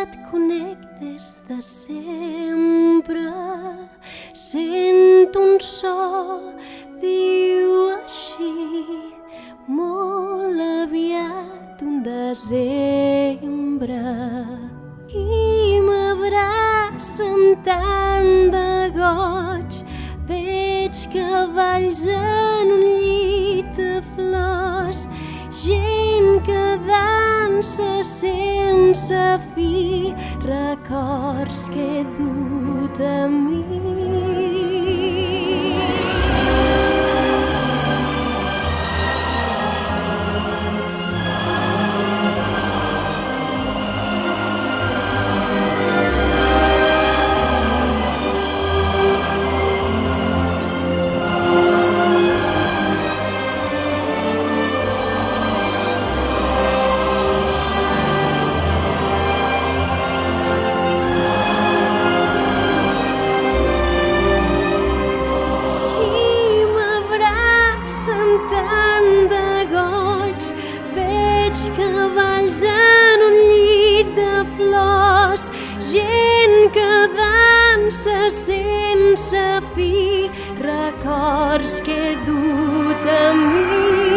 et conec des de sempre. Sento un so, diu així, molt aviat un desembre. I m'abraça amb tant de goig, veig cavalls en un llit de flors, gent que dansa sense fi, records que he dut a mi. Cavalls en un llit de flors, gent que dansa sense fi, records que he dut a mi.